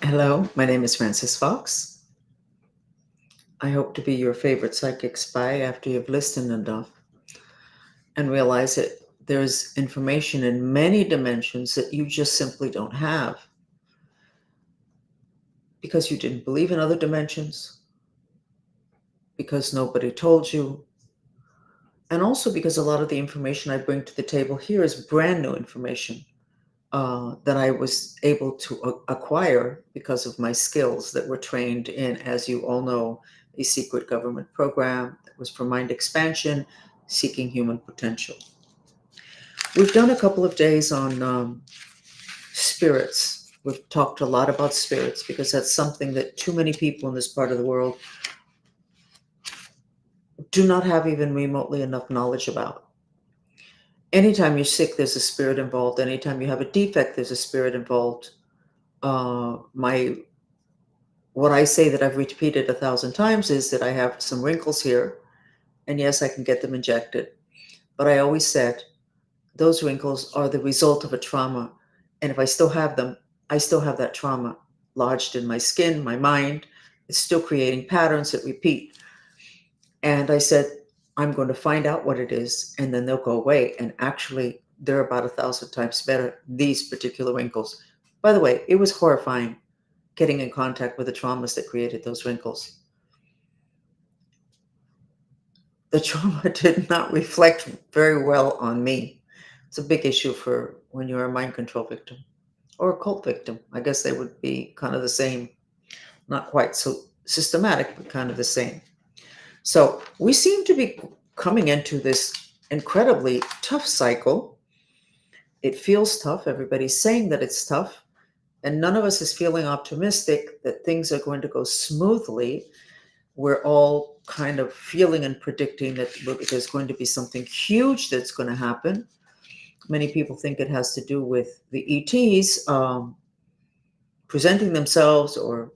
Hello, my name is Francis Fox. I hope to be your favorite psychic spy after you've listened enough and realize that there's information in many dimensions that you just simply don't have because you didn't believe in other dimensions, because nobody told you, and also because a lot of the information I bring to the table here is brand new information that I was able to acquire because of my skills that were trained in, as you all know, a secret government program that was for mind expansion, seeking human potential. We've done a couple of days on spirits. We've talked a lot about spirits because that's something that too many people in this part of the world do not have even remotely enough knowledge about. Anytime you're sick, there's a spirit involved. Anytime you have a defect, there's a spirit involved. My What I say that I've repeated 1,000 times is that I have some wrinkles here, and yes, I can get them injected. But I always said those wrinkles are the result of a trauma. And if I still have them, I still have that trauma lodged in my skin, my mind. It's still creating patterns that repeat. And I said, I'm going to find out what it is, and then they'll go away. And actually, they're about 1,000 times better, these particular wrinkles. By the way, it was horrifying getting in contact with the traumas that created those wrinkles. The trauma did not reflect very well on me. It's a big issue for when you're a mind control victim or a cult victim. I guess they would be kind of the same, not quite so systematic, but kind of the same. So we seem to be coming into this incredibly tough cycle. It feels tough. Everybody's saying that it's tough. And none of us is feeling optimistic that things are going to go smoothly. We're all kind of feeling and predicting that there's going to be something huge that's going to happen. Many people think it has to do with the ETs presenting themselves or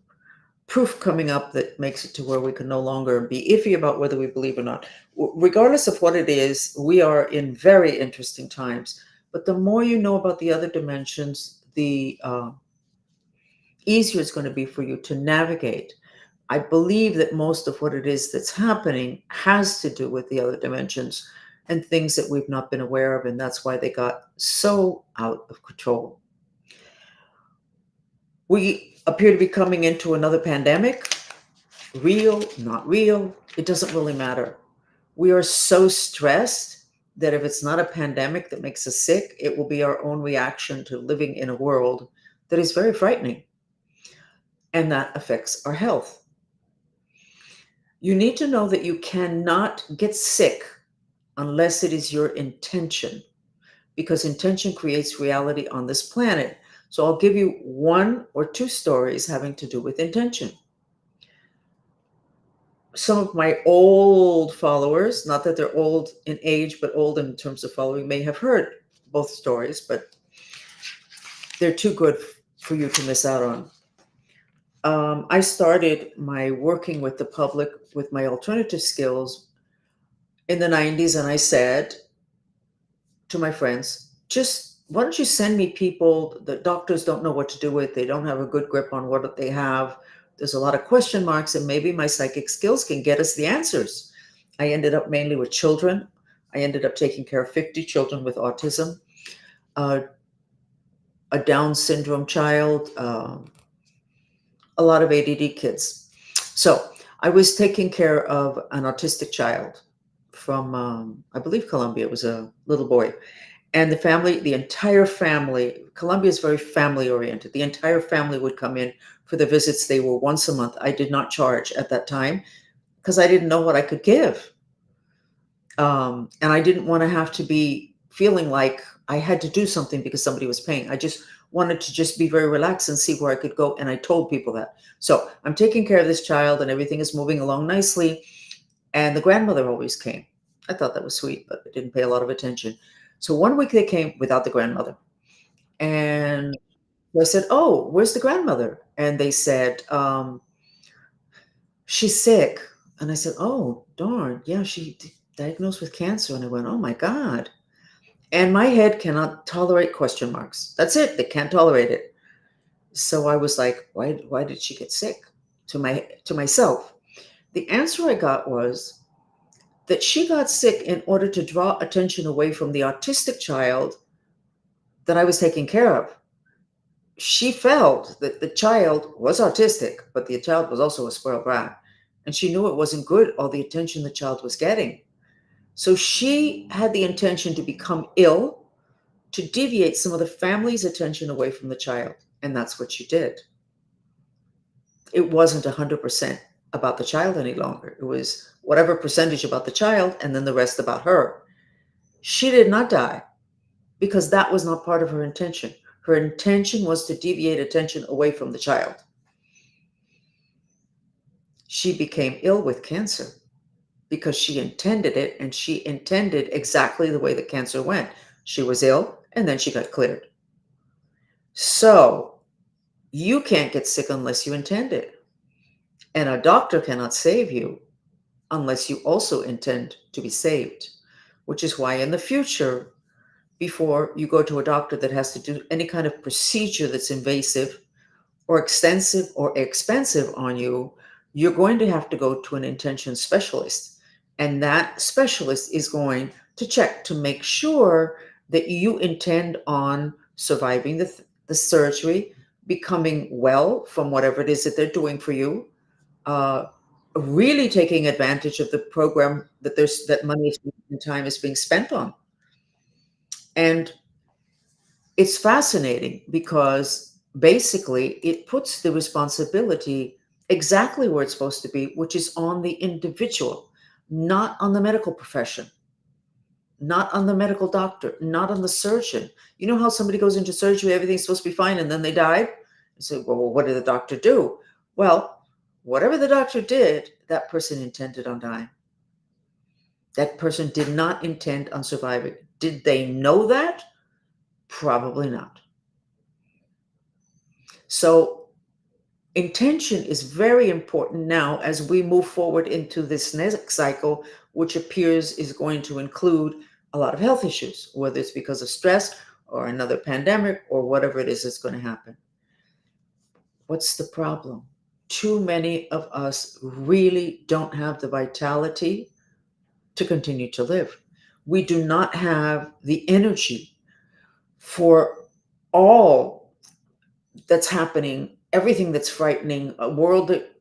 proof coming up that makes it to where we can no longer be iffy about whether we believe or not. Regardless of what it is, we are in very interesting times. But the more you know about the other dimensions, the easier it's going to be for you to navigate. I believe that most of what it is that's happening has to do with the other dimensions and things that we've not been aware of, and that's why they got so out of control. We appear to be coming into another pandemic. Real, not real, it doesn't really matter. We are so stressed that if it's not a pandemic that makes us sick, it will be our own reaction to living in a world that is very frightening, and that affects our health. You need to know that you cannot get sick unless it is your intention, because intention creates reality on this planet. So I'll give you one or two stories having to do with intention. Some of my old followers, not that they're old in age, but old in terms of following, may have heard both stories, but they're too good for you to miss out on. I started my working with the public with my alternative skills in the 90s, and I said to my friends, just why don't you send me people that doctors don't know what to do with? They don't have a good grip on what they have. There's a lot of question marks, and maybe my psychic skills can get us the answers. I ended up mainly with children. I ended up taking care of 50 children with autism, uh, a Down syndrome child, a lot of ADD kids. So I was taking care of an autistic child from, I believe, Colombia. It was a little boy. And the family, the entire family, Colombia is very family oriented. The entire family would come in for the visits. They were once a month. I did not charge at that time because I didn't know what I could give. And I didn't want to have to be feeling like I had to do something because somebody was paying. I just wanted to just be very relaxed and see where I could go. And I told people that. So I'm taking care of this child and everything is moving along nicely. And the grandmother always came. I thought that was sweet, but I didn't pay a lot of attention. So one week they came without the grandmother. And I said, "Oh, where's the grandmother?" And they said, "She's sick." And I said, "Oh, darn. Yeah, diagnosed with cancer." And I went, "Oh my God." And my head cannot tolerate question marks. That's it. They can't tolerate it. So I was like, why did she get sick? To myself. The answer I got was that she got sick in order to draw attention away from the autistic child that I was taking care of. She felt that the child was autistic, but the child was also a spoiled brat. And she knew it wasn't good, all the attention the child was getting. So she had the intention to become ill to deviate some of the family's attention away from the child. And that's what she did. It wasn't 100% about the child any longer. It was whatever percentage about the child and then the rest about her. She did not die because that was not part of her intention. Her intention was to deviate attention away from the child. She became ill with cancer because she intended it, and she intended exactly the way the cancer went. She was ill and then she got cleared. So you can't get sick unless you intend it. And a doctor cannot save you unless you also intend to be saved, which is why in the future, before you go to a doctor that has to do any kind of procedure that's invasive or extensive or expensive on you, you're going to have to go to an intention specialist. And that specialist is going to check to make sure that you intend on surviving the surgery, becoming well from whatever it is that they're doing for you, uh, really taking advantage of the program that money and time is being spent on. And it's fascinating because basically it puts the responsibility exactly where it's supposed to be, which is on the individual, not on the medical profession, not on the medical doctor, not on the surgeon. You know how somebody goes into surgery, everything's supposed to be fine, and then they died? You say, well, what did the doctor do? Well, whatever the doctor did, that person intended on dying. That person did not intend on surviving. Did they know that? Probably not. So intention is very important now as we move forward into this next cycle, which appears is going to include a lot of health issues, whether it's because of stress or another pandemic or whatever it is that's going to happen. What's the problem? Too many of us really don't have the vitality to continue to live. We do not have the energy for all that's happening, everything that's frightening, a world that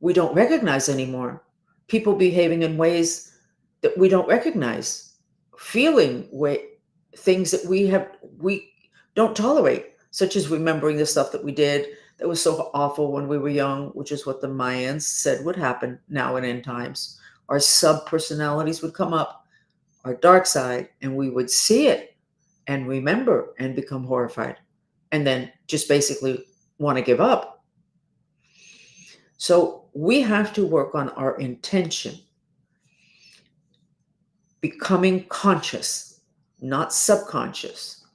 we don't recognize anymore. People behaving in ways that we don't recognize, feeling things that we don't tolerate, such as remembering the stuff that we did that was so awful when we were young, which is what the Mayans said would happen now in end times. Our sub personalities would come up, our dark side, and we would see it and remember and become horrified, and then just basically want to give up. So we have to work on our intention, becoming conscious, not subconscious.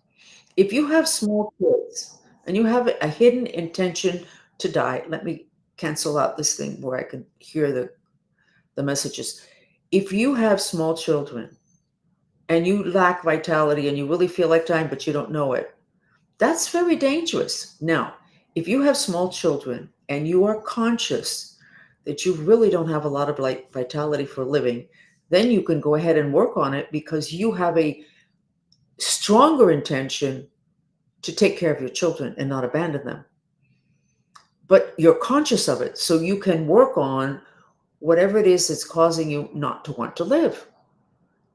If you have small kids and you have a hidden intention to die, let me cancel out this thing where I can hear the messages. If you have small children and you lack vitality and you really feel like dying, but you don't know it, that's very dangerous. Now, if you have small children and you are conscious that you really don't have a lot of vitality for living, then you can go ahead and work on it because you have a stronger intention to take care of your children and not abandon them. But you're conscious of it, so you can work on whatever it is that's causing you not to want to live.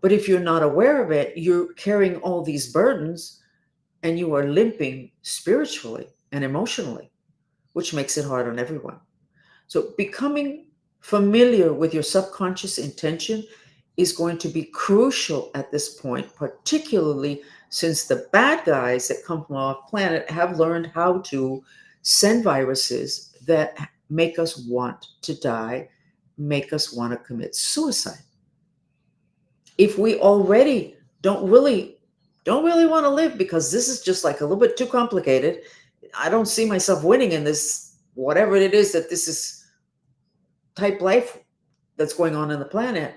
But if you're not aware of it, you're carrying all these burdens and you are limping spiritually and emotionally, which makes it hard on everyone. So becoming familiar with your subconscious intention is going to be crucial at this point, particularly since the bad guys that come from off planet have learned how to send viruses that make us want to die, make us want to commit suicide. If we already don't really want to live because this is just like a little bit too complicated, I don't see myself winning in this, whatever it is that this is type life that's going on the planet,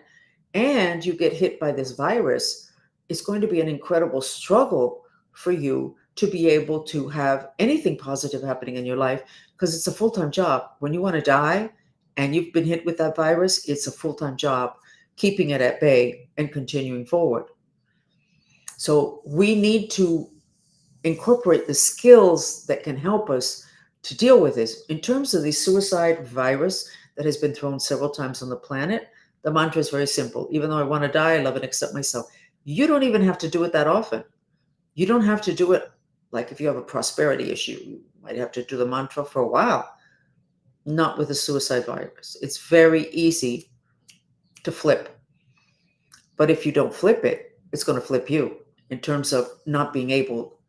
and you get hit by this virus, it's going to be an incredible struggle for you to be able to have anything positive happening in your life, because it's a full-time job. When you want to die and you've been hit with that virus, it's a full-time job keeping it at bay and continuing forward. So we need to incorporate the skills that can help us to deal with this. In terms of the suicide virus that has been thrown several times on the planet, the mantra is very simple. Even though I want to die, I love and accept myself. You don't even have to do it that often. You don't have to do it like if you have a prosperity issue, you might have to do the mantra for a while. Not with the suicide virus. It's very easy to flip. But if you don't flip it, it's going to flip you in terms of not being able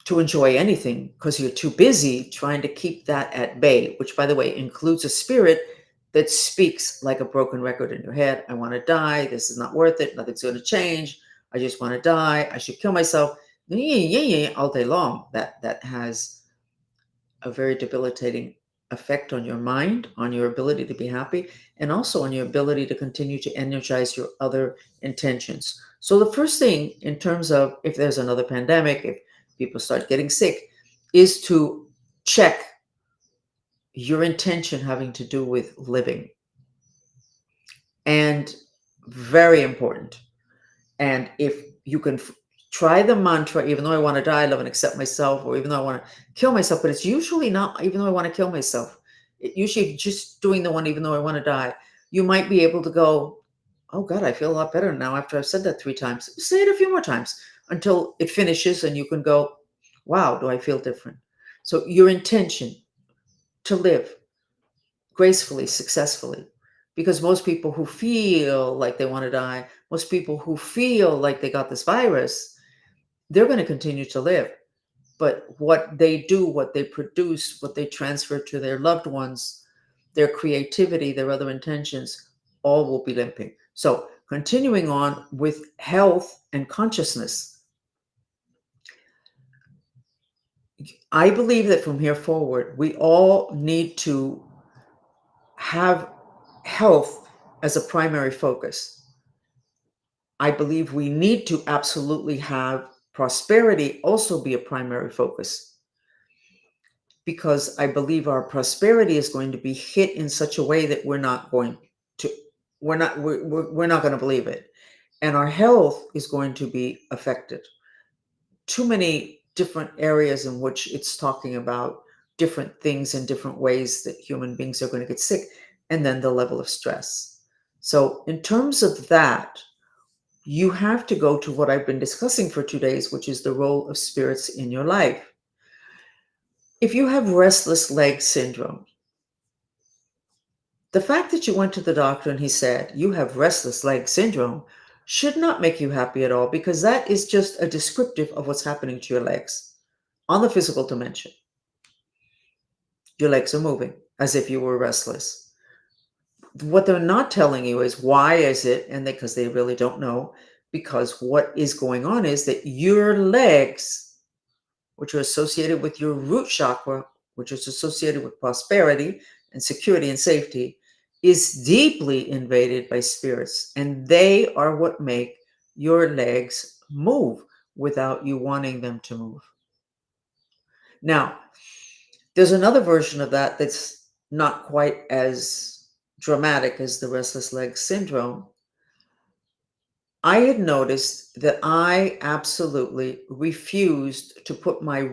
to enjoy anything because you're too busy trying to keep that at bay, which, by the way, includes a spirit that speaks like a broken record in your head. I want to die. This is not worth it. Nothing's going to change. I just want to die. I should kill myself. All day long. That has a very debilitating effect on your mind, on your ability to be happy, and also on your ability to continue to energize your other intentions. So the first thing in terms of if there's another pandemic, if people start getting sick, is to check your intention having to do with living. And very important. And if you can try the mantra, even though I want to die, I love and accept myself, or even though I want to kill myself, but it's usually not, even though I want to kill myself, usually just doing the one, even though I want to die, you might be able to go, oh God, I feel a lot better now after I've said that 3 times. Say it a few more times until it finishes and you can go, wow, do I feel different? So your intention to live gracefully, successfully, because most people who feel like they want to die, most people who feel like they got this virus, they're going to continue to live. But what they do, what they produce, what they transfer to their loved ones, their creativity, their other intentions, all will be limping. So continuing on with health and consciousness, I believe that from here forward, we all need to have health as a primary focus. I believe we need to absolutely have prosperity also be a primary focus, because I believe our prosperity is going to be hit in such a way that we're not going to believe it. And our health is going to be affected. Too many different areas in which it's talking about different things in different ways that human beings are going to get sick, and then the level of stress. So in terms of that, you have to go to what I've been discussing for 2 days, which is the role of spirits in your life. If you have restless leg syndrome, the fact that you went to the doctor and he said you have restless leg syndrome should not make you happy at all, because that is just a descriptive of what's happening to your legs on the physical dimension. Your legs are moving as if you were restless. What they're not telling you is why is it, and because they really don't know, because what is going on is that your legs, which are associated with your root chakra, which is associated with prosperity and security and safety, is deeply invaded by spirits. And they are what make your legs move without you wanting them to move. Now, there's another version of that that's not quite as dramatic as the restless leg syndrome. I had noticed that I absolutely refused to put my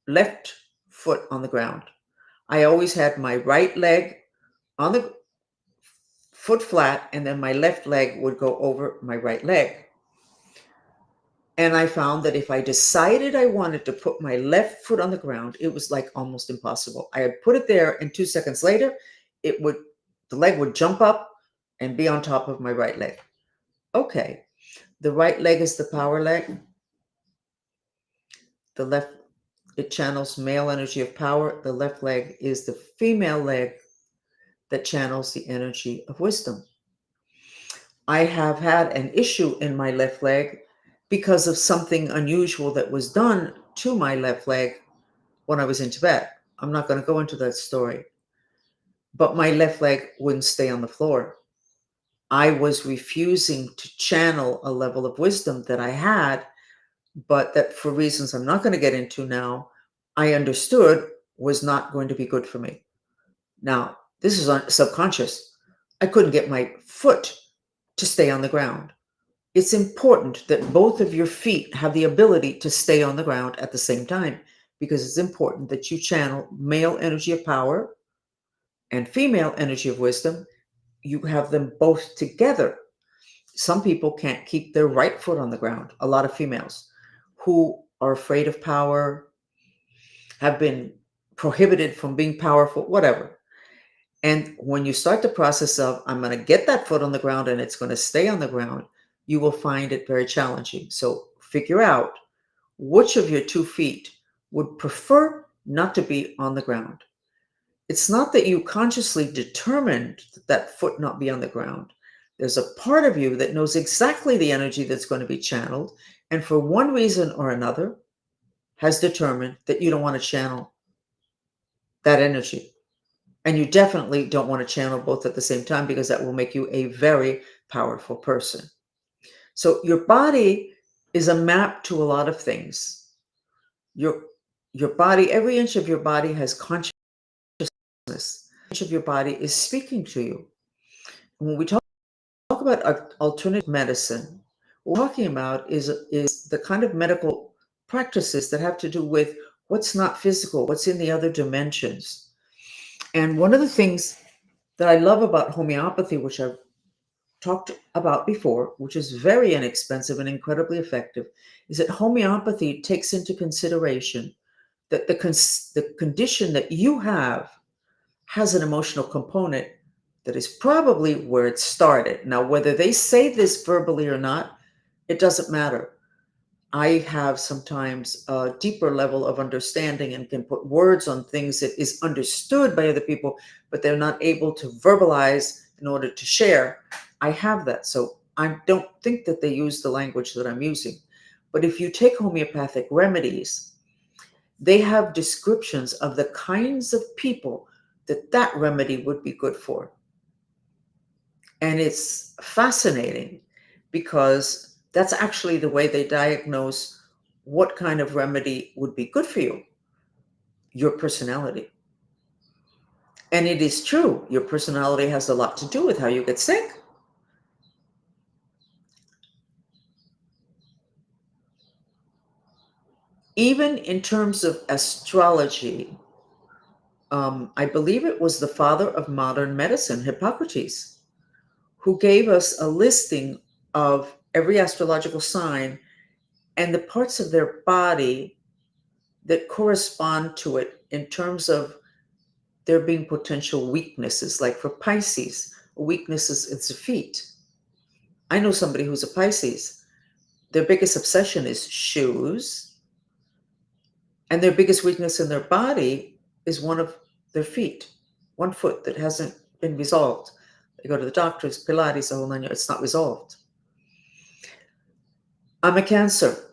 left foot on the ground. I always had my right leg on the foot flat, and then my left leg would go over my right leg. And I found that if I decided I wanted to put my left foot on the ground, it was like almost impossible. I had put it there, and 2 seconds later, the leg would jump up and be on top of my right leg. Okay, the right leg is the power leg. The left, it channels male energy of power. The left leg is the female leg that channels the energy of wisdom. I have had an issue in my left leg because of something unusual that was done to my left leg when I was in Tibet. I'm not going to go into that story, but my left leg wouldn't stay on the floor. I was refusing to channel a level of wisdom that I had but that for reasons I'm not going to get into now, I understood was not going to be good for me. Now, this is subconscious. I couldn't get my foot to stay on the ground. It's important that both of your feet have the ability to stay on the ground at the same time, because it's important that you channel male energy of power and female energy of wisdom. You have them both together. Some people can't keep their right foot on the ground. A lot of females who are afraid of power, have been prohibited from being powerful, whatever. And when you start the process of, I'm going to get that foot on the ground and it's going to stay on the ground, you will find it very challenging. So figure out which of your 2 feet would prefer not to be on the ground. It's not that you consciously determined that foot not be on the ground. There's a part of you that knows exactly the energy that's going to be channeled, and for one reason or another has determined that you don't want to channel that energy. And you definitely don't want to channel both at the same time, because that will make you a very powerful person. So your body is a map to a lot of things. Your body, every inch of your body has consciousness. Each of your body is speaking to you. When we talk about alternative medicine, what we're talking about is the kind of medical practices that have to do with what's not physical, what's in the other dimensions. And one of the things that I love about homeopathy, which I've talked about before, which is very inexpensive and incredibly effective, is that homeopathy takes into consideration that the condition that you have has an emotional component that is probably where it started. Now, whether they say this verbally or not, it doesn't matter. I have sometimes a deeper level of understanding and can put words on things that is understood by other people, but they're not able to verbalize in order to share. I have that. So I don't think that they use the language that I'm using. But if you take homeopathic remedies, they have descriptions of the kinds of people that remedy would be good for. And it's fascinating because that's actually the way they diagnose what kind of remedy would be good for you, your personality. And it is true, your personality has a lot to do with how you get sick. Even in terms of astrology, I believe it was the father of modern medicine, Hippocrates, who gave us a listing of every astrological sign and the parts of their body that correspond to it in terms of there being potential weaknesses. Like for Pisces, a weakness is its feet. I know somebody who's a Pisces. Their biggest obsession is shoes, and their biggest weakness in their body is one of their feet, one foot that hasn't been resolved. They go to the doctors, Pilates, the whole nine yards, it's not resolved. I'm a Cancer.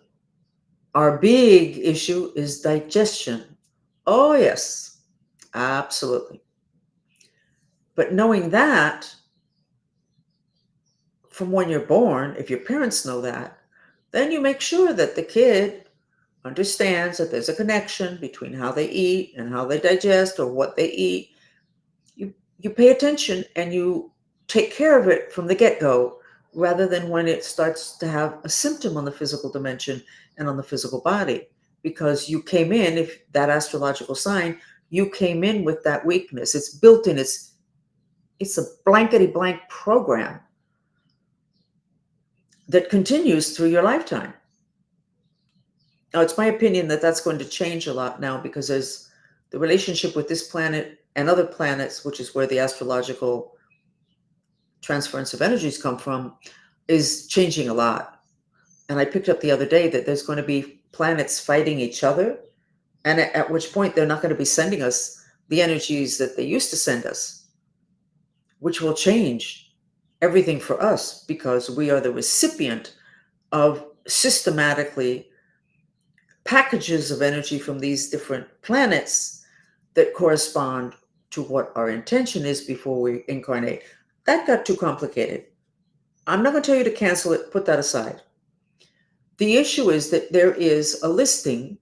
Our big issue is digestion. Oh, yes, absolutely. But knowing that from when you're born, if your parents know that, then you make sure that the kid understands that there's a connection between how they eat and how they digest or what they eat. You pay attention and you take care of it from the get-go, rather than when it starts to have a symptom on the physical dimension and on the physical body, because you came in, if that astrological sign, you came in with that weakness. It's built in. It's a blankety blank program that continues through your lifetime. Now, it's my opinion that that's going to change a lot now, because as the relationship with this planet and other planets, which is where the astrological transference of energies come from, is changing a lot. And I picked up the other day that there's going to be planets fighting each other, and at which point they're not going to be sending us the energies that they used to send us, which will change everything for us, because we are the recipient of systematically packages of energy from these different planets that correspond to what our intention is before we incarnate. That got too complicated. I'm not going to tell you to cancel it, put that aside. The issue is that there is a listing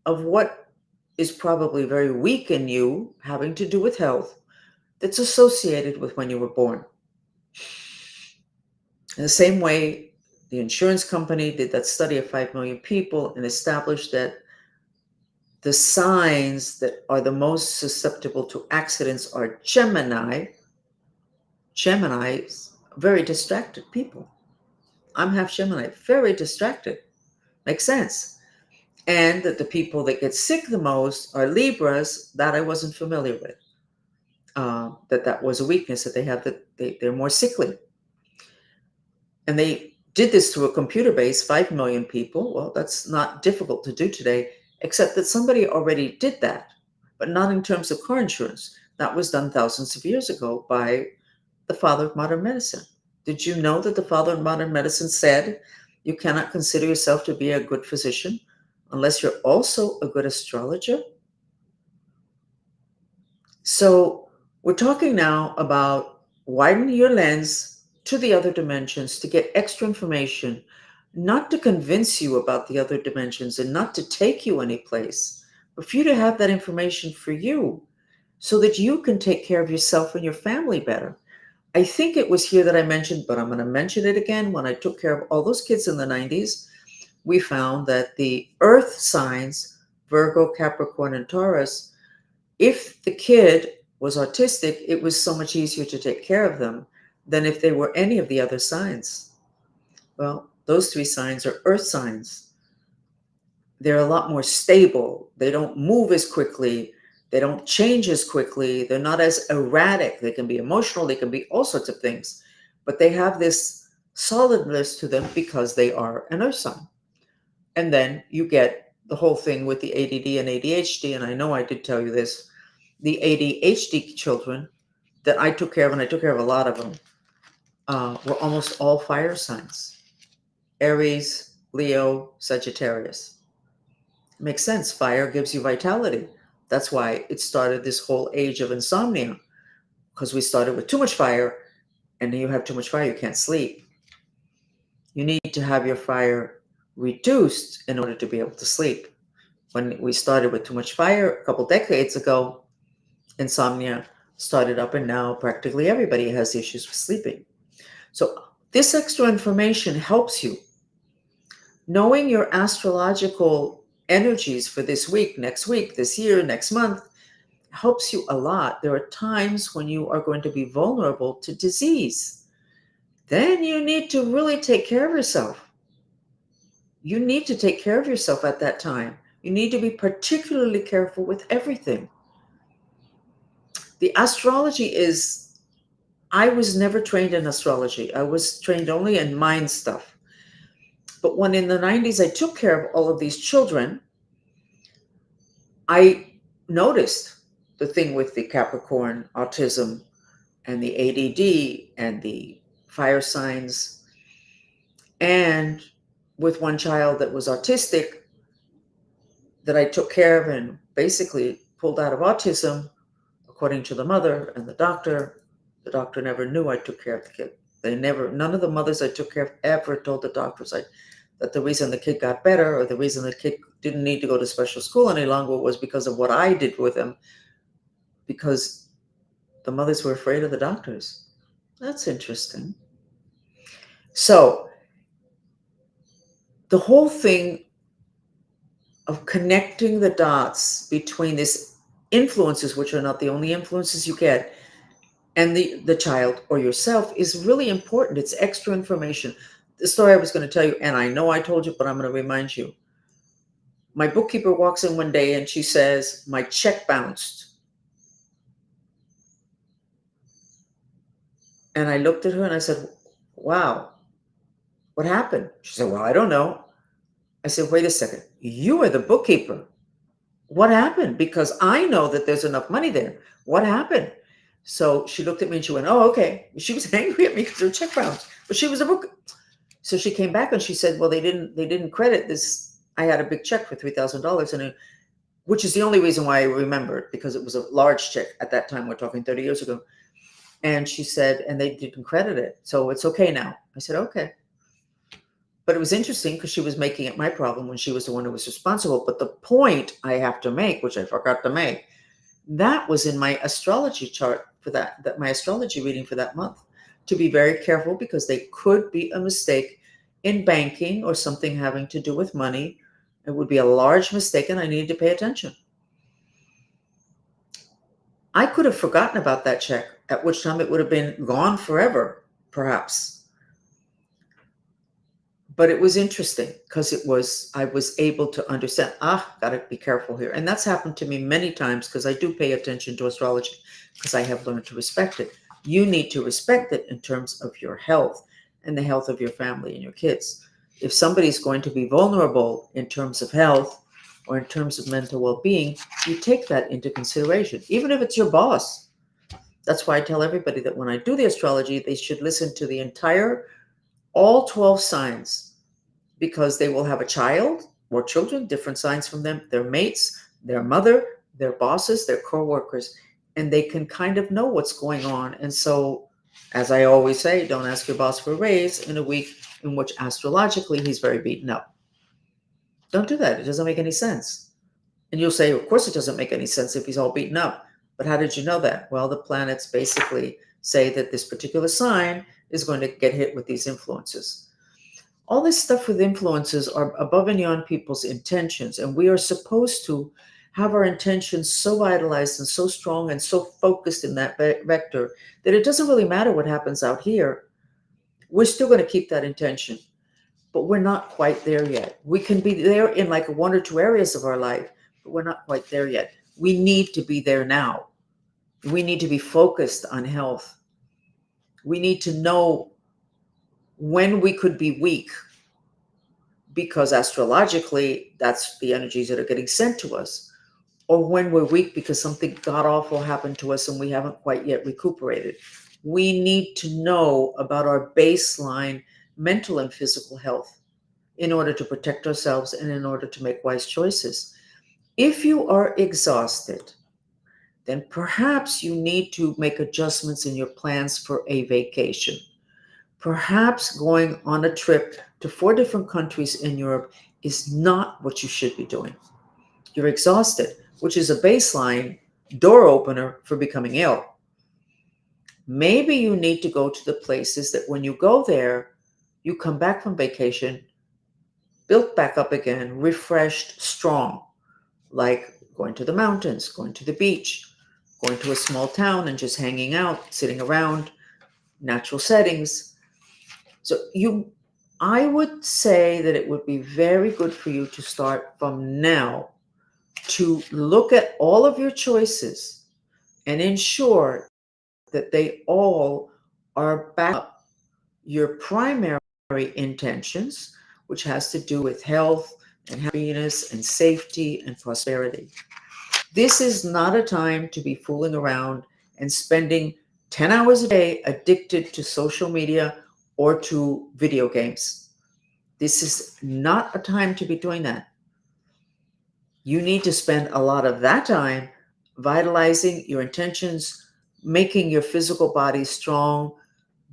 of what is probably very weak in you, having to do with health, that's associated with when you were born. In the same way, the insurance company did that study of 5 million people and established that the signs that are the most susceptible to accidents are Gemini. Geminis, very distracted people. I'm half Gemini, very distracted. Makes sense. And that the people that get sick the most are Libras. That I wasn't familiar with. That was a weakness that they have, that they're more sickly. And they did this through a computer base, 5 million people. Well, that's not difficult to do today, except that somebody already did that, but not in terms of car insurance. That was done thousands of years ago by the father of modern medicine. Did you know that the father of modern medicine said you cannot consider yourself to be a good physician unless you're also a good astrologer? So we're talking now about widening your lens to the other dimensions to get extra information, not to convince you about the other dimensions and not to take you anyplace, but for you to have that information for you so that you can take care of yourself and your family better. I think it was here that I mentioned, but I'm going to mention it again. When I took care of all those kids in the 90s, we found that the earth signs, Virgo, Capricorn, and Taurus, if the kid was autistic, it was so much easier to take care of them than if they were any of the other signs. Well, those 3 signs are earth signs. They're a lot more stable. They don't move as quickly. They don't change as quickly. They're not as erratic. They can be emotional. They can be all sorts of things. But they have this solidness to them because they are an earth sign. And then you get the whole thing with the ADD and ADHD. And I know I did tell you this. The ADHD children that I took care of, and I took care of a lot of them, were almost all fire signs. Aries, Leo, Sagittarius. Makes sense. Fire gives you vitality. That's why it started this whole age of insomnia, because we started with too much fire, and then you have too much fire, you can't sleep. You need to have your fire reduced in order to be able to sleep. When we started with too much fire a couple decades ago, insomnia started up, and now practically everybody has issues with sleeping. So this extra information helps you. Knowing your astrological energies for this week, next week, this year, next month, helps you a lot. There are times when you are going to be vulnerable to disease. Then you need to really take care of yourself. You need to take care of yourself at that time. You need to be particularly careful with everything. The astrology is, I was never trained in astrology. I was trained only in mind stuff. But when in the 90s I took care of all of these children, I noticed the thing with the Capricorn autism and the ADD and the fire signs. And with one child that was autistic that I took care of and basically pulled out of autism, according to the mother and the doctor never knew I took care of the kid. None of the mothers I took care of ever told the doctors that the reason the kid got better or the reason the kid didn't need to go to special school any longer was because of what I did with him, because the mothers were afraid of the doctors. That's interesting. So the whole thing of connecting the dots between these influences, which are not the only influences you get, and the child or yourself is really important. It's extra information. The story I was going to tell you, and I know I told you, but I'm going to remind you. My bookkeeper walks in one day and she says, my check bounced. And I looked at her and I said, wow, what happened? She said, well, I don't know. I said, wait a second. You are the bookkeeper. What happened? Because I know that there's enough money there. What happened? So she looked at me and she went, oh, okay. She was angry at me because her check bounced, but she was a book. So she came back and she said, well, they didn't credit this. I had a big check for $3,000 and which is the only reason why I remembered, because it was a large check at that time. We're talking 30 years ago. And she said, and they didn't credit it. So it's okay now. I said, okay. But it was interesting because she was making it my problem when she was the one who was responsible. But the point I have to make, which I forgot to make, that was in my astrology chart for that my astrology reading for that month. To be very careful because they could be a mistake in banking or something having to do with money. It would be a large mistake and I needed to pay attention. I could have forgotten about that check, at which time it would have been gone forever, perhaps. But it was interesting because I was able to understand, gotta be careful here. And that's happened to me many times because I do pay attention to astrology because I have learned to respect it. You need to respect it in terms of your health and the health of your family and your kids. If somebody's going to be vulnerable in terms of health or in terms of mental well-being, you take that into consideration, even if it's your boss. That's why I tell everybody that when I do the astrology, they should listen to the entire, all 12 signs, because they will have a child or children, different signs from them, their mates, their mother, their bosses, their co-workers, and they can kind of know what's going on. And so, as I always say, don't ask your boss for a raise in a week in which astrologically he's very beaten up. Don't do that. It doesn't make any sense. And you'll say, of course it doesn't make any sense if he's all beaten up. But how did you know that? Well, the planets basically say that this particular sign is going to get hit with these influences. All this stuff with influences are above and beyond people's intentions, and we are supposed to have our intentions so vitalized and so strong and so focused in that vector that it doesn't really matter what happens out here. We're still going to keep that intention, but we're not quite there yet. We can be there in like one or two areas of our life, but we're not quite there yet. We need to be there now. We need to be focused on health. We need to know when we could be weak, because astrologically, that's the energies that are getting sent to us, or when we're weak because something god awful happened to us and we haven't quite yet recuperated. We need to know about our baseline mental and physical health in order to protect ourselves and in order to make wise choices. If you are exhausted, then perhaps you need to make adjustments in your plans for a vacation. Perhaps going on a trip to 4 different countries in Europe is not what you should be doing. You're exhausted, which is a baseline door opener for becoming ill. Maybe you need to go to the places that when you go there, you come back from vacation, built back up again, refreshed, strong, like going to the mountains, going to the beach, going to a small town and just hanging out, sitting around, natural settings. So I would say that it would be very good for you to start from now to look at all of your choices and ensure that they all are back up your primary intentions, which has to do with health and happiness and safety and prosperity. This is not a time to be fooling around and spending 10 hours a day addicted to social media or to video games. This is not a time to be doing that. You need to spend a lot of that time vitalizing your intentions, making your physical body strong,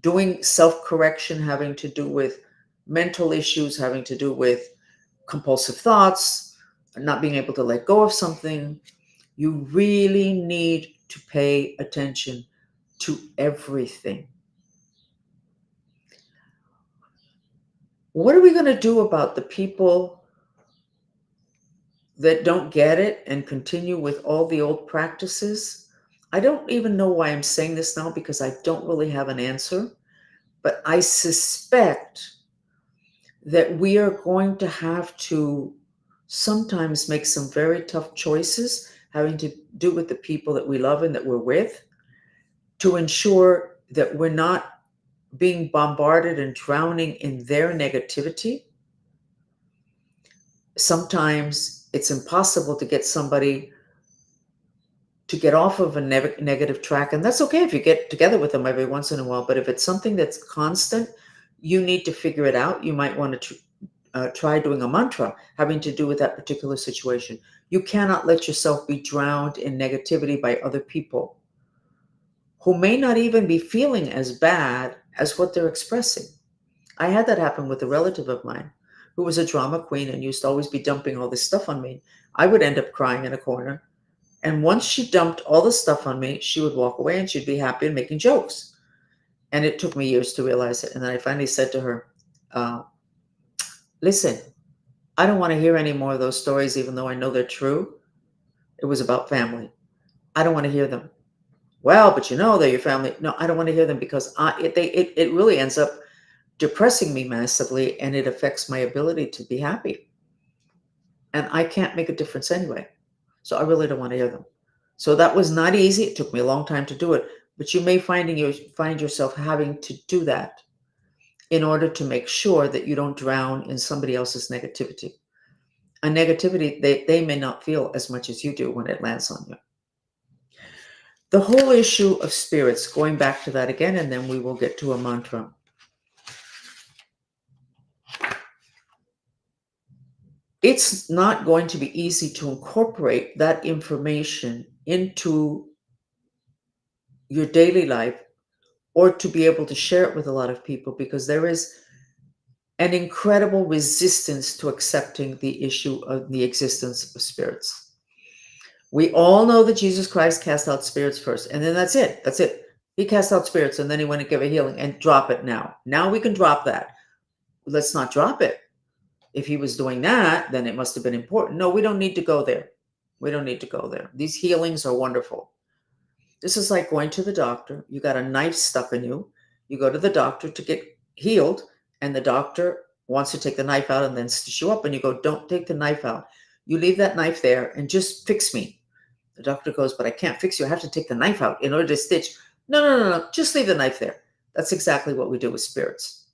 doing self-correction having to do with mental issues, having to do with compulsive thoughts, not being able to let go of something. You really need to pay attention to everything. What are we going to do about the people that don't get it and continue with all the old practices? I don't even know why I'm saying this now because I don't really have an answer, but I suspect that we are going to have to sometimes make some very tough choices having to do with the people that we love and that we're with, to ensure that we're not being bombarded and drowning in their negativity. Sometimes it's impossible to get somebody to get off of a negative track, and that's okay if you get together with them every once in a while, but if it's something that's constant, you need to figure it out. You might want to try doing a mantra having to do with that particular situation. You cannot let yourself be drowned in negativity by other people who may not even be feeling as bad as what they're expressing. I had that happen with a relative of mine who was a drama queen and used to always be dumping all this stuff on me. I would end up crying in a corner. And once she dumped all the stuff on me, she would walk away and she'd be happy and making jokes. And it took me years to realize it. And then I finally said to her, uh, listen, I don't want to hear any more of those stories, even though I know they're true. It was about family. I don't want to hear them. Well, but you know they're your family. No, I don't want to hear them because it really ends up depressing me massively and it affects my ability to be happy. And I can't make a difference anyway. So I really don't want to hear them. So that was not easy. It took me a long time to do it. But you may find yourself having to do that in order to make sure that you don't drown in somebody else's negativity. A negativity they may not feel as much as you do when it lands on you. The whole issue of spirits, going back to that again, and then we will get to a mantra. It's not going to be easy to incorporate that information into your daily life or to be able to share it with a lot of people because there is an incredible resistance to accepting the issue of the existence of spirits. We all know that Jesus Christ cast out spirits first, and then that's it. That's it. He cast out spirits, and then he went and gave a healing, and drop it now. Now we can drop that. Let's not drop it. If he was doing that, then it must have been important. No, we don't need to go there. We don't need to go there. These healings are wonderful. This is like going to the doctor. You got a knife stuck in you. You go to the doctor to get healed, and the doctor wants to take the knife out and then stitch you up, and you go, don't take the knife out. You leave that knife there and just fix me. The doctor goes, but I can't fix you. I have to take the knife out in order to stitch. No. Just leave the knife there. That's exactly what we do with spirits.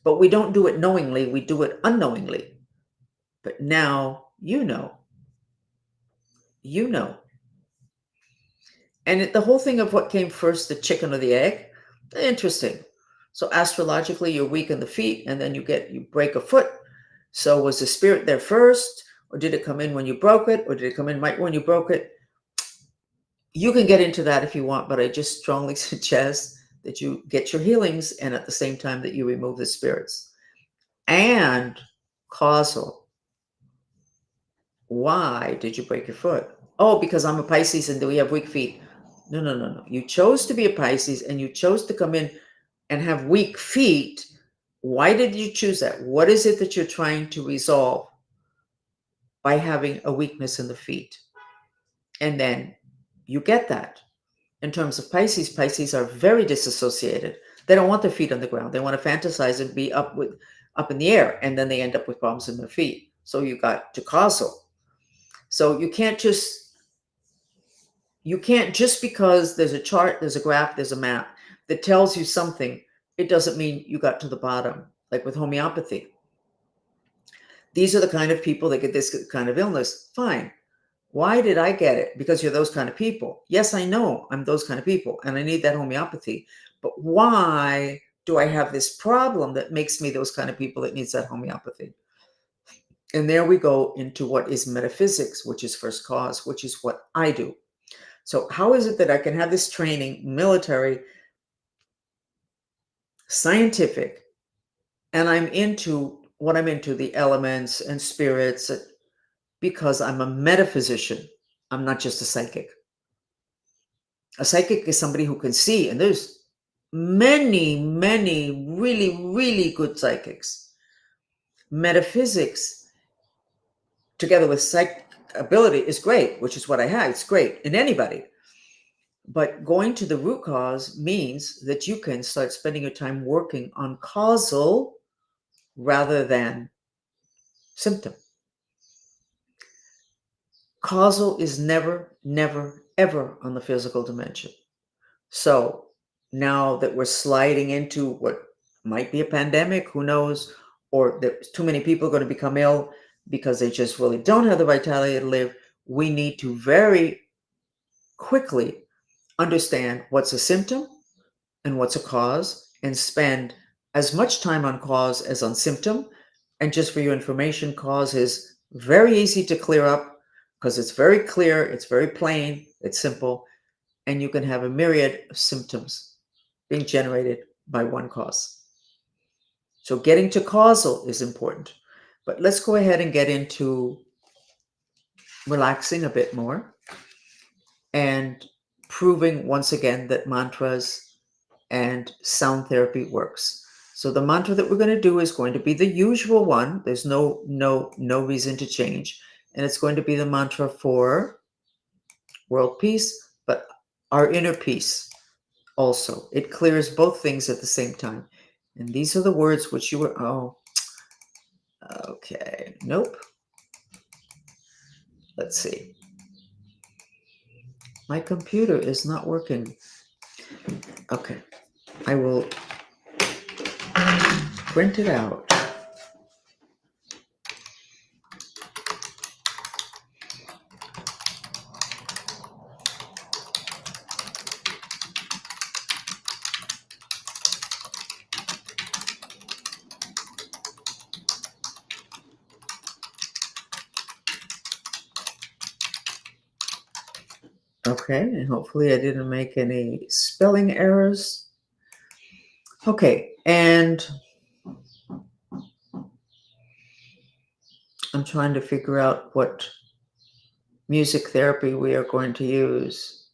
But we don't do it knowingly. We do it unknowingly. But now you know. You know. And the whole thing of what came first, the chicken or the egg, interesting. So astrologically, you're weak in the feet, and then you break a foot. So was the spirit there first? Or did it come in when you broke it? Or did it come in right when you broke it? You can get into that if you want, but I just strongly suggest that you get your healings and at the same time that you remove the spirits. And causal. Why did you break your foot? Oh, because I'm a Pisces and we have weak feet. No. You chose to be a Pisces and you chose to come in and have weak feet. Why did you choose that? What is it that you're trying to resolve by having a weakness in the feet? And then you get that. In terms of Pisces, Pisces are very disassociated. They don't want their feet on the ground. They want to fantasize and be up in the air, and then they end up with problems in their feet. So you got to causal. So you can't just because there's a chart, there's a graph, there's a map that tells you something, it doesn't mean you got to the bottom. Like with homeopathy. These are the kind of people that get this kind of illness. Fine. Why did I get it? Because you're those kind of people. Yes, I know I'm those kind of people and I need that homeopathy. But why do I have this problem that makes me those kind of people that needs that homeopathy? And there we go into what is metaphysics, which is first cause, which is what I do. So how is it that I can have this training, military, scientific, and I'm into what I'm into, the elements and spirits, because I'm a metaphysician. I'm not just a psychic. A psychic is somebody who can see, and there's many, many really, really good psychics. Metaphysics, together with psychic ability, is great, which is what I have. It's great in anybody. But going to the root cause means that you can start spending your time working on causal rather than symptom. Causal is never, never, ever on the physical dimension. So now that we're sliding into what might be a pandemic, who knows, or there's too many people going to become ill because they just really don't have the vitality to live, we need to very quickly understand what's a symptom and what's a cause and spend as much time on cause as on symptom. And just for your information, cause is very easy to clear up because it's very clear, it's very plain, it's simple, and you can have a myriad of symptoms being generated by one cause. So getting to causal is important. But let's go ahead and get into relaxing a bit more and proving once again that mantras and sound therapy works. So the mantra that we're going to do is going to be the usual one. There's no reason to change. And it's going to be the mantra for world peace, but our inner peace also. It clears both things at the same time. And these are the words which you were, okay, nope. Let's see. My computer is not working. Okay, I will print it out. Okay, and hopefully I didn't make any spelling errors. Okay, and I'm trying to figure out what music therapy we are going to use.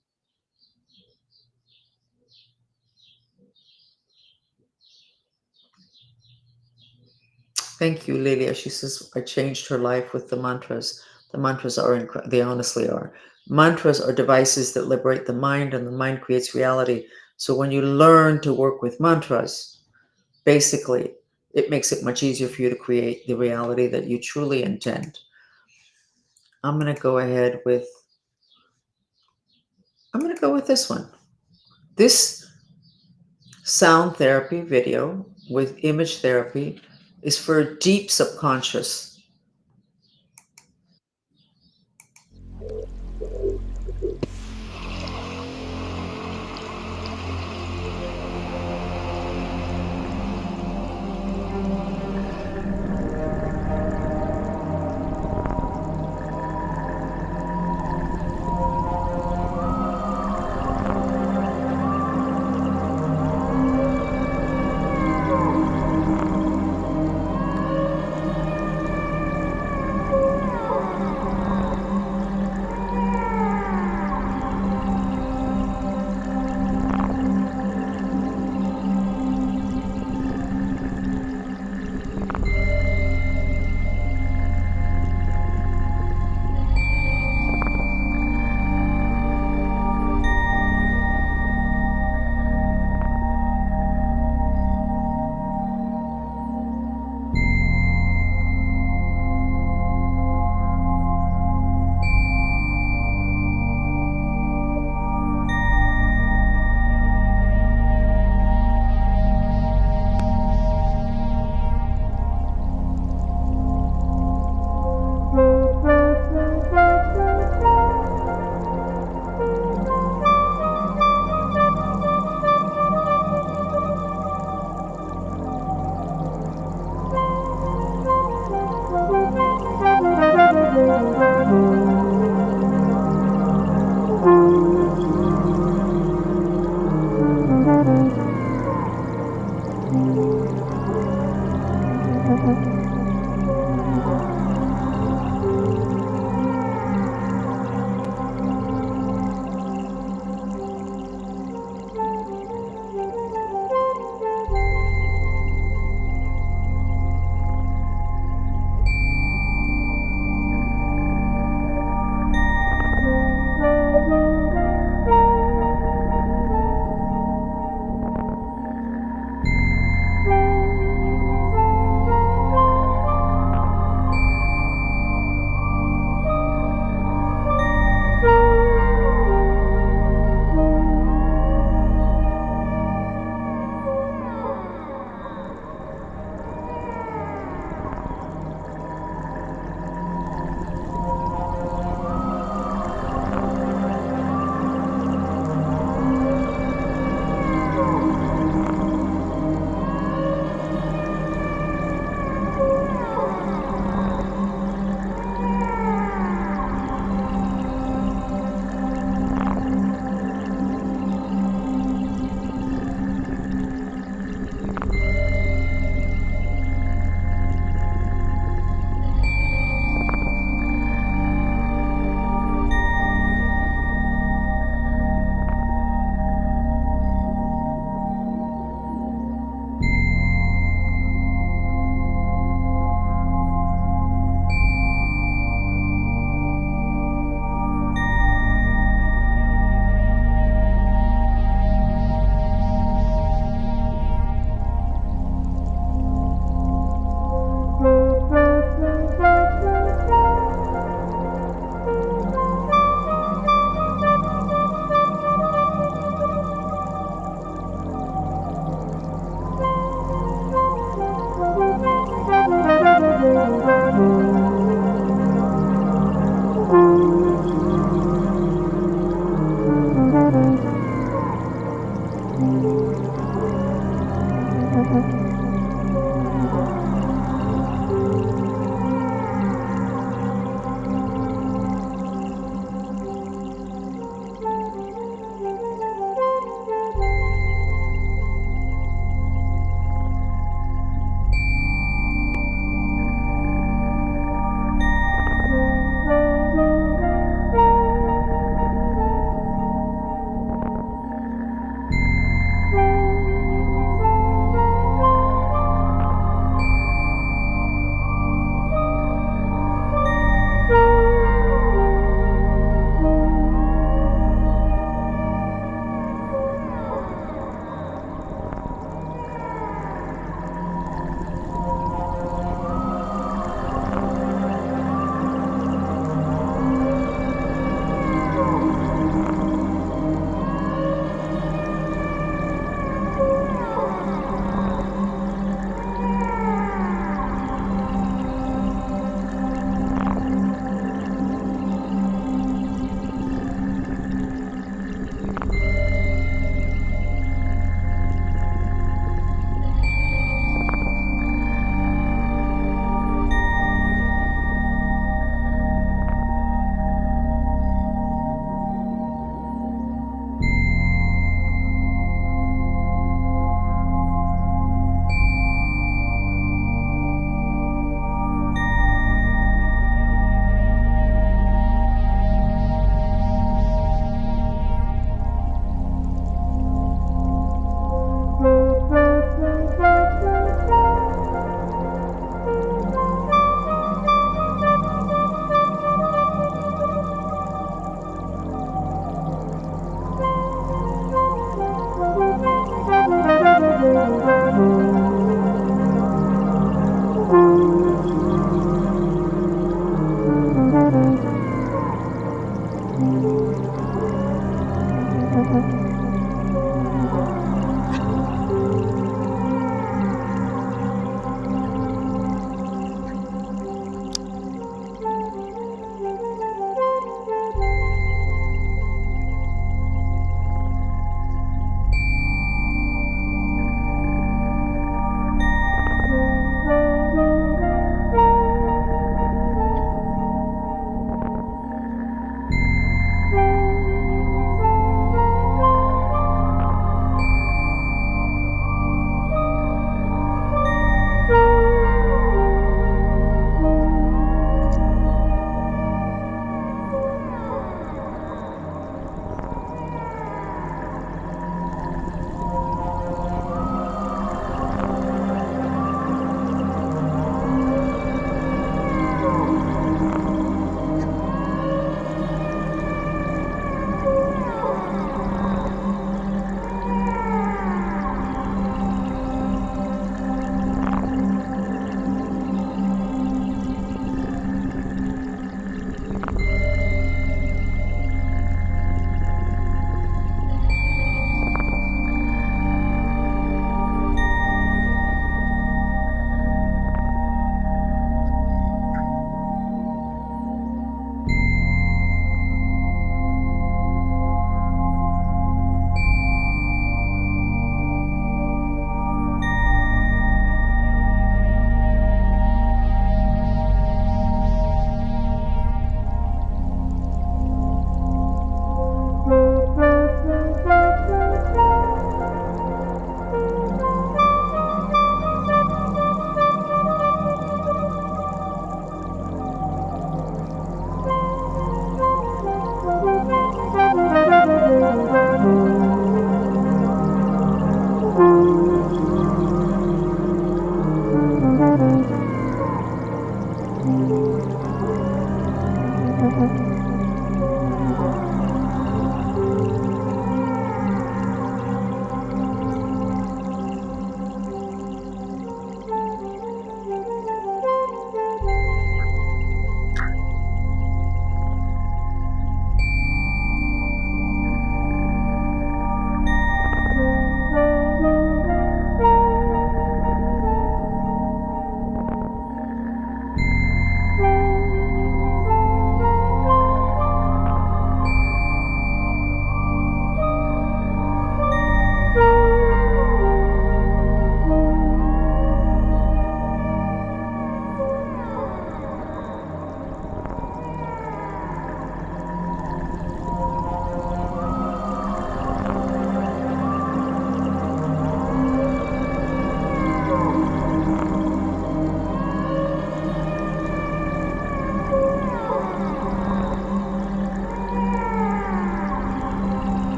Thank you, Lilia. She says, I changed her life with the mantras. The mantras are incredible. They honestly are. Mantras are devices that liberate the mind, and the mind creates reality. So when you learn to work with mantras, basically, it makes it much easier for you to create the reality that you truly intend. I'm going to go with this one. This sound therapy video with image therapy is for deep subconscious.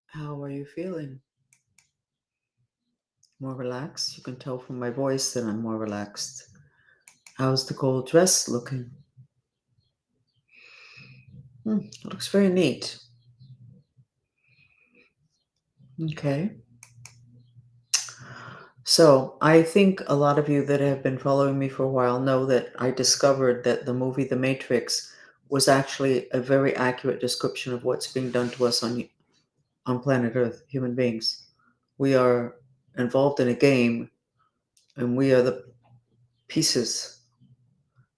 How are you feeling? More relaxed? You can tell from my voice that I'm more relaxed. How's the gold dress looking? It looks very neat. Okay. So I think a lot of you that have been following me for a while know that I discovered that the movie The Matrix was actually a very accurate description of what's being done to us on planet Earth, human beings. We are involved in a game, and we are the pieces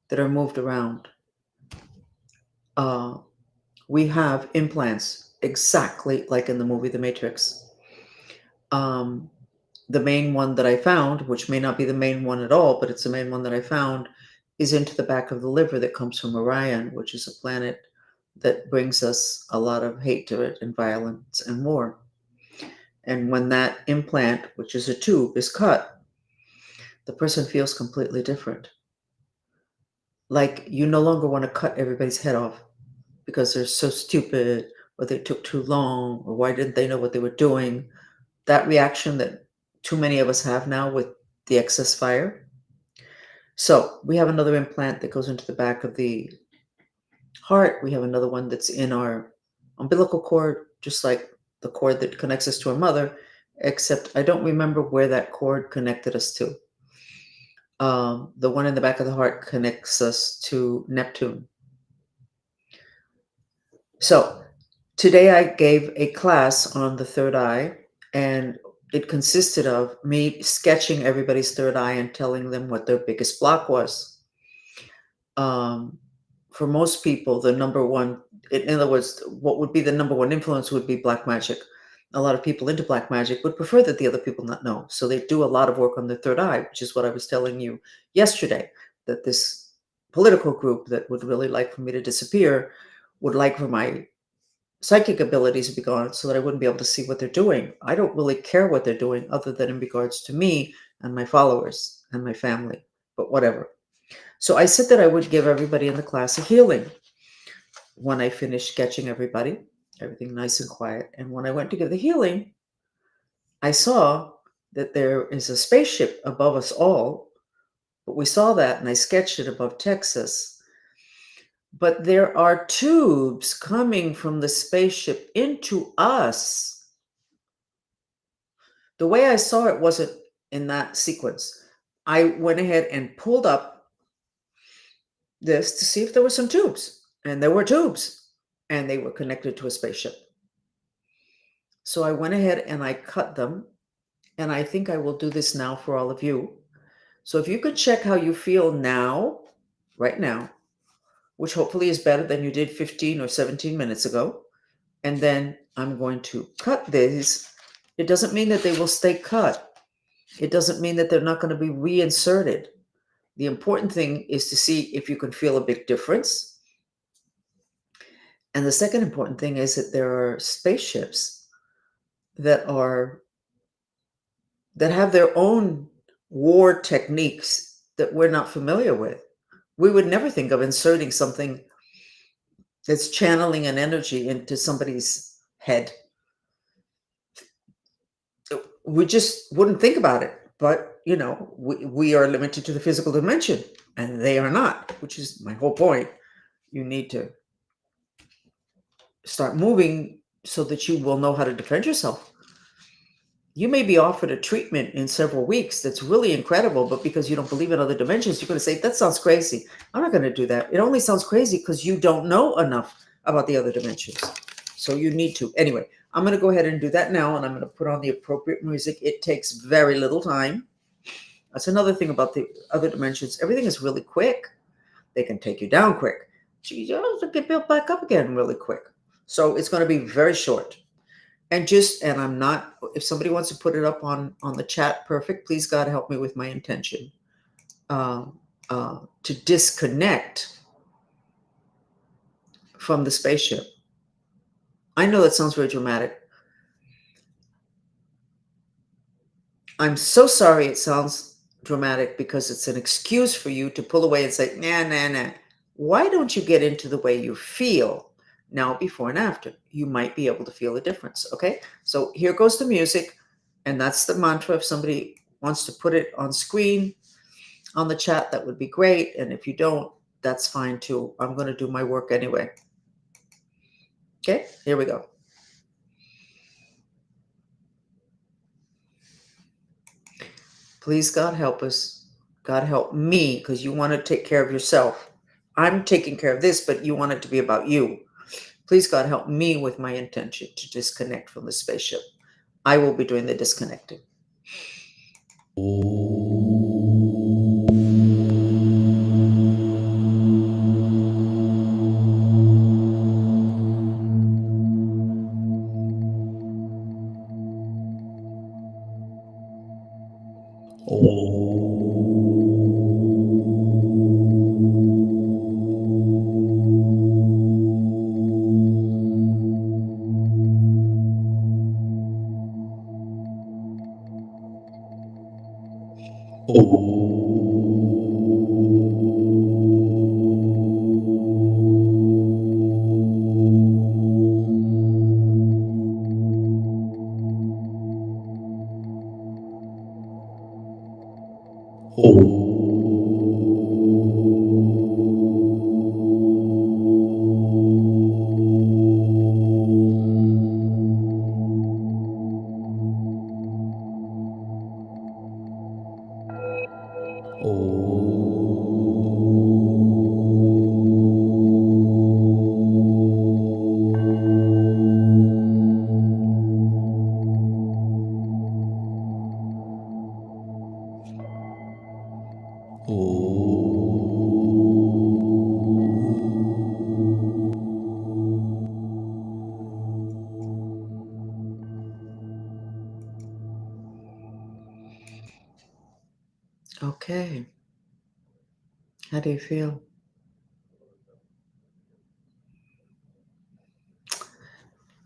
that are moved around. Uh, we have implants exactly like in the movie The Matrix. Um, the main one that I found, which may not be the main one at all, but it's the main one that I found, is into the back of the liver that comes from Orion, which is a planet that brings us a lot of hatred and violence and war. And when that implant, which is a tube, is cut, the person feels completely different. Like you no longer want to cut everybody's head off because they're so stupid or they took too long or why didn't they know what they were doing. That reaction that too many of us have now with the excess fire. So we have another implant that goes into the back of the heart. We have another one that's in our umbilical cord, just like the cord that connects us to our mother, except I don't remember where that cord connected us to. The one in the back of the heart connects us to Neptune. So today I gave a class on the third eye, and it consisted of me sketching everybody's third eye and telling them what their biggest block was. For most people, the number one, in other words, what would be the number one influence would be black magic. A lot of people into black magic would prefer that the other people not know. So they do a lot of work on the third eye, which is what I was telling you yesterday, that this political group that would really like for me to disappear would like for my psychic abilities to be gone so that I wouldn't be able to see what they're doing. I don't really care what they're doing other than in regards to me and my followers and my family, but whatever. So I said that I would give everybody in the class a healing when I finished sketching everybody, everything nice and quiet. And when I went to give the healing, I saw that there is a spaceship above us all, but we saw that and I sketched it above Texas. But there are tubes coming from the spaceship into us. The way I saw it wasn't in that sequence. I went ahead and pulled up this to see if there were some tubes. And there were tubes. And they were connected to a spaceship. So I went ahead and I cut them And I think I will do this now for all of you. So if you could check how you feel now, right now, which hopefully is better than you did 15 or 17 minutes ago, and then I'm going to cut these. It doesn't mean that they will stay cut. It doesn't mean that they're not going to be reinserted. The important thing is to see if you can feel a big difference. And the second important thing is that there are spaceships that have their own war techniques that we're not familiar with. We would never think of inserting something that's channeling an energy into somebody's head. We just wouldn't think about it. But, we are limited to the physical dimension, and they are not, which is my whole point. You need to start moving so that you will know how to defend yourself. You may be offered a treatment in several weeks that's really incredible, but because you don't believe in other dimensions, you're going to say, that sounds crazy. I'm not going to do that. It only sounds crazy because you don't know enough about the other dimensions. So you need to. Anyway, I'm going to go ahead and do that now, and I'm going to put on the appropriate music. It takes very little time. That's another thing about the other dimensions. Everything is really quick. They can take you down quick. You have to get built back up again really quick. So it's going to be very short. And I'm not, if somebody wants to put it up on the chat, perfect. Please, God, help me with my intention to disconnect from the spaceship. I know that sounds very dramatic. I'm so sorry it sounds dramatic because it's an excuse for you to pull away and say, nah. Why don't you get into the way you feel now, before and after? You might be able to feel a difference. Okay. So here goes the music. And that's the mantra. If somebody wants to put it on screen on the chat, that would be great. And if you don't, that's fine too. I'm going to do my work anyway. Okay. Here we go. Please, God, help us. God, help me, because you want to take care of yourself. I'm taking care of this, but you want it to be about you. Please, God, help me with my intention to disconnect from the spaceship. I will be doing the disconnecting. Okay. How do you feel?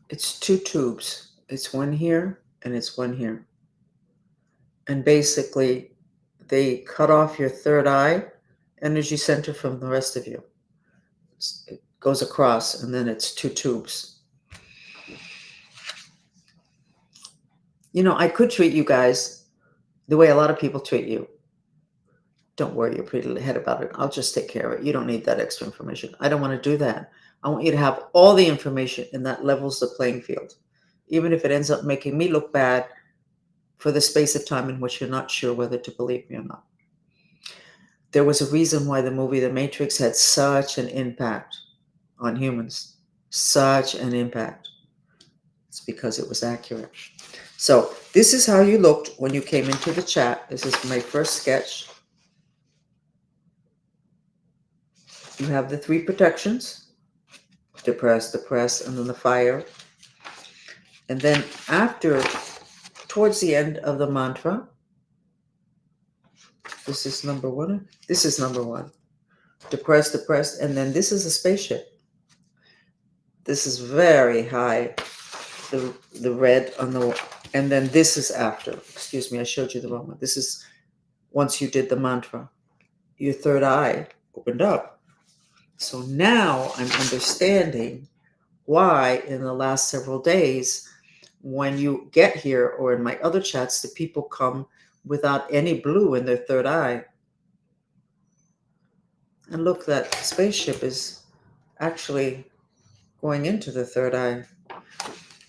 It's two tubes. It's one here and it's one here. And basically, they cut off your third eye energy center from the rest of you. It goes across, and then it's two tubes. I could treat you guys the way a lot of people treat you. Don't worry your pretty head about it. I'll just take care of it. You don't need that extra information. I don't want to do that. I want you to have all the information, and that levels the playing field. Even if it ends up making me look bad for the space of time in which you're not sure whether to believe me or not. There was a reason why the movie The Matrix had such an impact on humans. Such an impact. It's because it was accurate. So this is how you looked when you came into the chat. This is my first sketch. You have the 3 protections, depress, and then the fire. And then after, towards the end of the mantra, this is number 1. This is number 1. Depressed, and then this is a spaceship. This is very high, the red on the, and then this is after. Excuse me, I showed you the wrong one. This is once you did the mantra. Your third eye opened up. So now I'm understanding why in the last several days, when you get here or in my other chats, the people come without any blue in their third eye. And look, that spaceship is actually going into the third eye.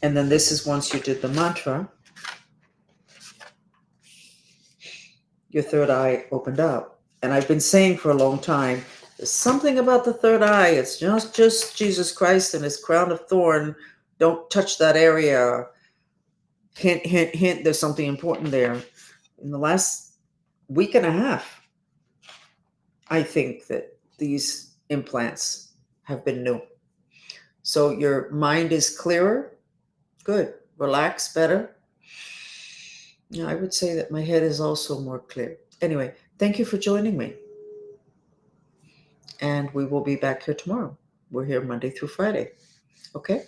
And then this is once you did the mantra, your third eye opened up. And I've been saying for a long time, there's something about the third eye. It's just Jesus Christ and his crown of thorn. Don't touch that area. Hint, hint, hint, there's something important there. In the last week and a half, I think that these implants have been new. So your mind is clearer. Good. Relax better. Yeah, I would say that my head is also more clear. Anyway, thank you for joining me. And we will be back here tomorrow. We're here Monday through Friday. Okay?